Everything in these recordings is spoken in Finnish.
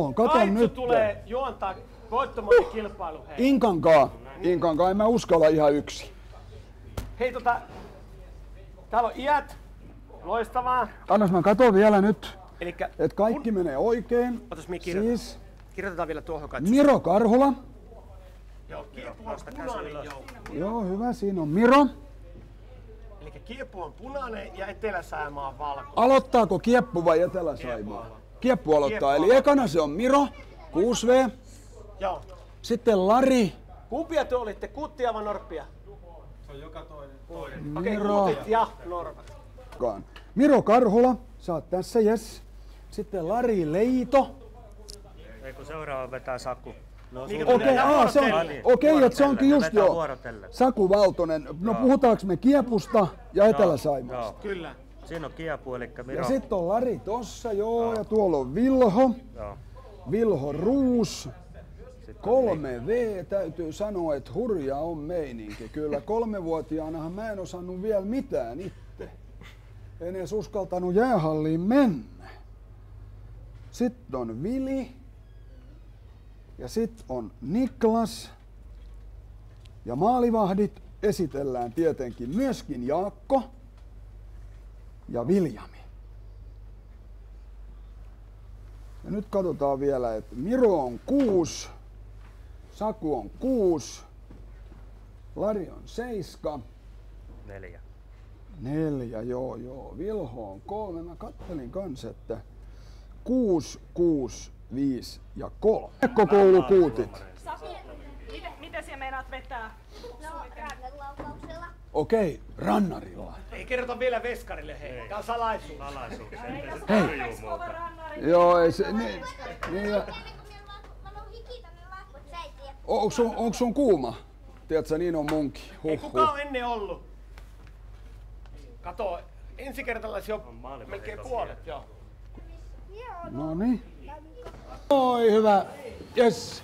Kato Kaitsu nyt. tulee juontaa voittomainen kilpailu. Hei. Inkankaa, en mä uskalla ihan yksin. Hei täällä on iät. Loistavaa. Annas mä katon vielä nyt, Elikkä että kaikki menee oikein. Otas minä kirjoitan. Siis Kirjoitetaan vielä tuohon Kaitsu. Miro Karhula. Joo, kiepu on punainen joukko. Joo, hyvä, siinä on Miro. Elikkä kiepu on punainen ja Etelä-Saimaa on valkoinen. Aloittaako Kieppu vai Etelä-Saimaa? Kieppu aloittaa, Kieppu eli ekana se on Miro, 6V. Joo. Sitten Lari. Kumpia te olitte? Kuuttia vai Norppia? Se on joka toinen. Okei, Miro. kuutit ja Norpat. Miro Karhula, sä oot tässä, jes. Sitten Lari Leito. Ei kun seuraava vetää Saku. No, Niin, Okei, että se onkin just vetää jo. vuorotellen. Saku Valtonen. No puhutaanko me Kiepusta ja Etelä-Saimaasta? Joo. Kyllä. Siinä on Kiepu, eli Miro. Ja sitten on Lari tossa, joo, ja tuolla on Vilho. Joo. Vilho Ruus. Sitten 3V, täytyy sanoa, että hurja on meininki. Kyllä 3-vuotiaanahan mä en osannut vielä mitään itse. En edes uskaltanut jäähalliin mennä. Sitten on Vili. Ja sitten on Niklas. Ja maalivahdit esitellään tietenkin myöskin Jaakko ja Viljami. Ja nyt katsotaan vielä, että Miro on 6, Saku on 6, Lari on 7, 4. 4, joo, Vilho on 3. Mä kattelin kans, että 6, 6, 5 ja 3. Koulukuutit. Miten siellä meinaat vetää? No, rannelaukauksella. Okei, rannarilla. Ei kerrota vielä veskarille, hei. Tää on salaisuus. Joo, ei se, niin, ja, onko sun kuuma? Tiedätkö, niin on munkin. Ei kukaan ole ennen ollut. Kato, ensikertalaisia jo melkein puolet, joo. No niin. Oi hyvä. Jes.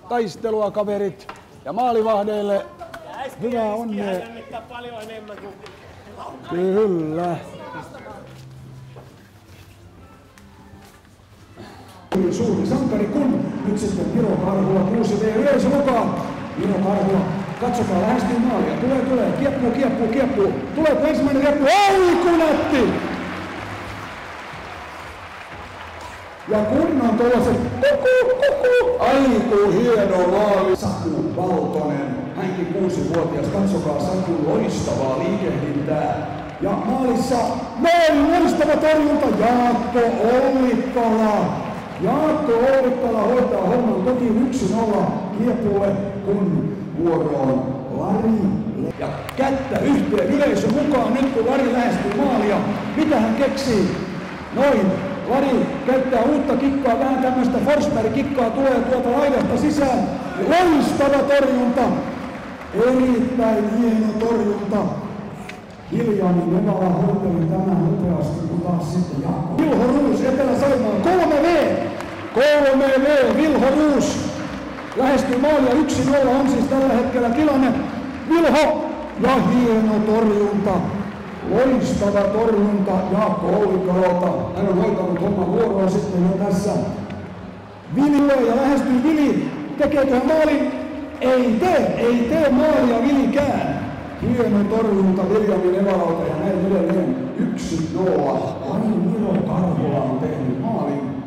Taistelua kaverit ja maalivahdeille. Hyvää onnea. Jännittää paljon enemmän kuin... Kyllä. Suuri sankari kun nyt sitten Miro Karhula 6V yleisö mukaan. Miro Karhula, katsokaa lähestyy maalia. Tulee. Kieppu. Tulee ensimmäinen kieppu. Oi kunatti! Ja kunnon tuollaiset aiku hieno maali. Saku Valtonen, hänkin 6-vuotias. Katsokaa Sakun loistavaa liikehdintää. Ja maalissa loistava torjunta Jaakko Ollikkala hoitaa homman kotiin 1-0 Kiepulle, kun vuoroon Lari. Ja kättä yhteen yleisö mukaan nyt kun Lari lähestyy maalia. Mitä hän keksii? Noin. Lari käyttää uutta kikkaa, vähän tämmöistä Forsberg-kikkaa tulee tuolta laidasta sisään. Loistava torjunta. Erittäin hieno torjunta. Viljami Nevala hoiteli tämän nopeasti, kun taas sitten Jaakko. Vilho Ruus, Etelä-Saimaa, 3V, Vilho Ruus. Lähestyy maalia 1-0 on siis tällä hetkellä tilanne. Vilho ja hieno torjunta. Loistava torjunta Jaakko Ollikkalalta. Hän on hoitanut homman vuoroa sitten jo tässä. Vili ja lähestyy Vili. Tekeekö hän maalin? Ei tee maalia Vilikään. Hieno torjunta Viljami Nevalalta ja näin edelleen 1-0. Vain Miro Karhula on tehnyt maalin,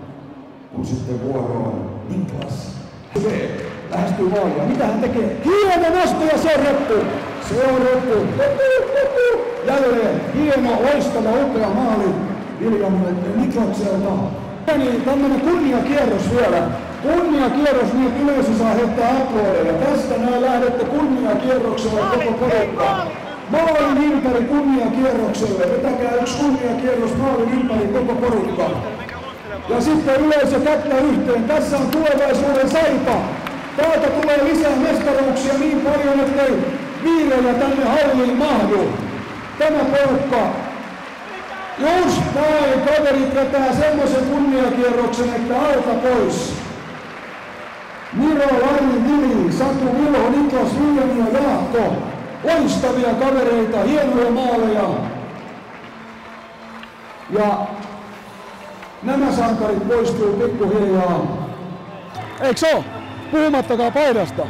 kun sitten vuoroon Niklas. Lähestyy maalia. Mitä hän tekee? Hieno nosto ja se on reppu. Jälleen hieno, loistava, upea maali Viljamilta Niklakselta. Niin tämmönen kunniakierros vielä. Kunniakierros niin, että yleisö saa heittää aplodeja. Tästä näin lähdette kunniakierroksella koko porukka. Maalin ympäri kunniakierrokselle. Vetäkää yksi kunniakierros maalin ympäri koko porukka. Ja sitten yleisö kättä yhteen. Tässä on tulevaisuuden Saipa. Täältä tulee lisää mestaruuksia niin paljon, ettei viirejä tänne halliin mahdu. Tämä porukka. Just näin, kaverit vetää semmoisen kunniakierroksen, että alta pois. Miro, Lari, Vili, Saku, Vilho, Niklas, Viljami ja Jaakko. Loistavia kavereita, hienoja maaleja. Ja nämä sankarit poistuu pikkuhiljaa Eikö oo? Puhumattakaan paidasta.